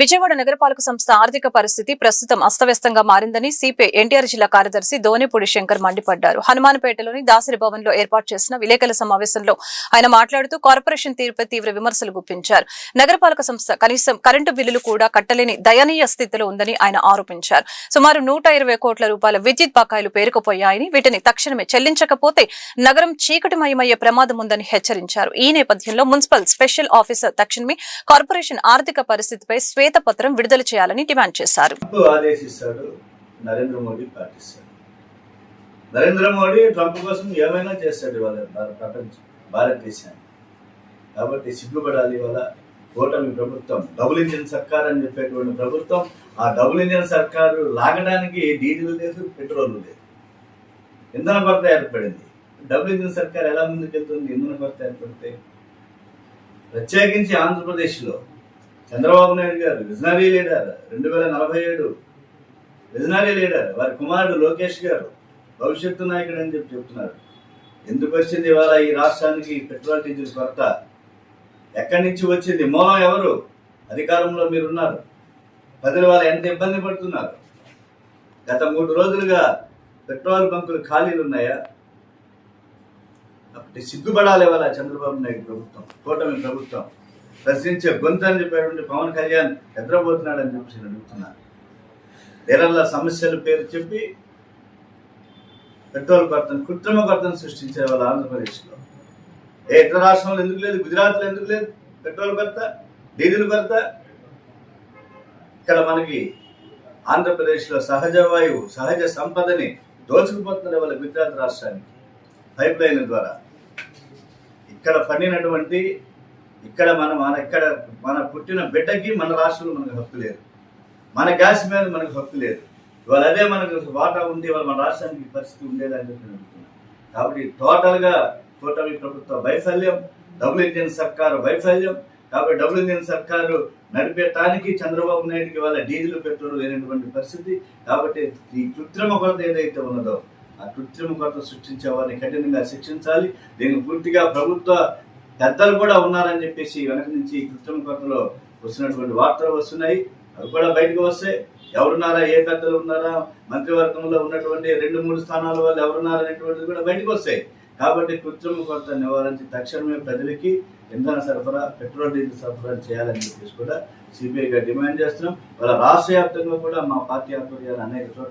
విజయవాడ నగరపాలక సంస్థ ఆర్థిక పరిస్థితి ప్రస్తుతం అస్తవ్యస్తంగా మారిందని సిపిఐ ఎన్టీఆర్ జిల్లా కార్యదర్శి దోనేపూడి శంకర్ మండిపడ్డారు. హనుమాన్పేటలోని దాసరి భవన్ లో ఏర్పాటు చేసిన విలేకరుల సమావేశంలో ఆయన మాట్లాడుతూ కార్పొరేషన్ తీరుపై తీవ్ర విమర్శలు గుప్పించారు. నగరపాలక సంస్థ కనీసం కరెంటు బిల్లులు కూడా కట్టలేని దయనీయ స్థితిలో ఉందని ఆయన ఆరోపించారు. సుమారు 120 కోట్ల రూపాయల విద్యుత్ బకాయిలు పేరుకుపోయాయని, వీటిని తక్షణమే చెల్లించకపోతే నగరం చీకటిమయమయ్యే ప్రమాదం ఉందని హెచ్చరించారు. ఈ నేపథ్యంలో మున్సిపల్ స్పెషల్ ఆఫీసర్ తక్షణమే కార్పొరేషన్ ఆర్థిక పరిస్థితిపై శ్వేతపత్రం విడుదల చేయాలని డిమాండ్ చేశారు. ఆదేశిస్తాడు నరేంద్ర మోడీ పాటిస్తాడు. నరేంద్ర మోడీ ట్రంప్ కోసం ఏమైనా చేస్తాడు ఇవాళ భారతదేశాన్ని. కాబట్టి సిగ్గుపడాలి. ఇవాళ కూటమి ప్రభుత్వం డబుల్ ఇంజిన్ సర్కార్ అని చెప్పేటువంటి ప్రభుత్వం, ఆ డబుల్ ఇంజిన్ సర్కారు లాగడానికి డీజిల్ లేదు, పెట్రోల్ లేదు, ఇంధన కొరత ఏర్పడింది. డబుల్ ఇంజిన్ సర్కార్ ఎలా ముందుకెళ్తుంది? ఇంధన కొరత ఏర్పడితే ప్రత్యేకించి ఆంధ్రప్రదేశ్లో చంద్రబాబు నాయుడు గారు విజనరీ లీడర్, 2047 విజనరీ లీడర్, వారి కుమారుడు లోకేష్ గారు భవిష్యత్తు నాయకుడు అని చెప్తున్నారు. ఎందుకు వచ్చింది ఇవాళ ఈ రాష్ట్రానికి పెట్రోల్ డీజిల్ కొరత? ఎక్కడి నుంచి వచ్చింది? మూలం ఎవరు? అధికారంలో మీరున్నారు. ప్రజలు వాళ్ళు ఎంత ఇబ్బంది పడుతున్నారు? గత 3 రోజులుగా పెట్రోల్ బంకులు ఖాళీలు ఉన్నాయా? అప్పటి సిగ్గుపడాలి ఇవాళ చంద్రబాబు నాయుడు ప్రభుత్వం, కూటమి ప్రభుత్వం. ప్రశ్నించే గొంతు అని చెప్పేటువంటి పవన్ కళ్యాణ్ నిద్రపోతున్నాడని చెప్పి నేను అడుగుతున్నాను. డీలర్ల సమస్యల పేరు చెప్పి పెట్రోల్ కొరతను, కృత్రిమ కొరతను సృష్టించే వాళ్ళు ఆంధ్రప్రదేశ్లో. ఇతర రాష్ట్రంలో ఎందుకు లేదు? గుజరాత్లో ఎందుకు లేదు పెట్రోల్ కొరత, డీజిల్ కొరత? ఇక్కడ మనకి ఆంధ్రప్రదేశ్లో సహజ వాయువు, సహజ సంపదని దోచుకుపోతున్నారు వాళ్ళ గుజరాత్ రాష్ట్రానికి పైప్ లైన్ ద్వారా. ఇక్కడ పండినటువంటి, ఇక్కడ మన పుట్టిన బిడ్డకి మన రాష్ట్రంలో మనకు హక్కు లేదు, మన గ్యాస్ మీద మనకు హక్కు లేదు. ఇవాళ అదే మనకు వాటా ఉంది, ఇవాళ మన రాష్ట్రానికి పరిస్థితి ఉండేదని చెప్పి అనుకుంటున్నాను. కాబట్టి టోటల్గా కూటమి ప్రభుత్వ వైఫల్యం, డబుల్ ఇంజిన్ సర్కారు వైఫల్యం. కాబట్టి డబుల్ ఇంజిన్ సర్కారు నడిపేటానికి చంద్రబాబు నాయుడుకి వాళ్ళ డీజిల్ పెట్రోల్ లేనటువంటి పరిస్థితి. కాబట్టి ఈ కృత్రిమ కొరత ఏదైతే ఉన్నదో ఆ కృత్రిమ కొరత సృష్టించే వారిని కఠినంగా శిక్షించాలి. దీనికి పూర్తిగా ప్రభుత్వ పెద్దలు కూడా ఉన్నారని చెప్పేసి వెనక నుంచి కృత్రిమ కొరతలో వస్తున్నటువంటి వార్తలు వస్తున్నాయి. అవి కూడా బయటకు వస్తాయి. ఎవరున్నారా, ఏ పెద్దలు ఉన్నారా, మంత్రివర్గంలో ఉన్నటువంటి 2-3 స్థానాల వాళ్ళు ఎవరున్నారా అనేటువంటిది కూడా బయటకు వస్తాయి. కాబట్టి కృత్రిమ కొరత నివారించి తక్షణమే ప్రజలకి ఇంధన సరఫరా, పెట్రోల్ డీజిల్ సరఫరా చేయాలని చెప్పేసి కూడా సిపిఐగా డిమాండ్ చేస్తున్నాం. వాళ్ళ రాష్ట్ర వ్యాప్తంగా కూడా మా పార్టీ ఆధ్వర్యాలు అనేక చోట్ల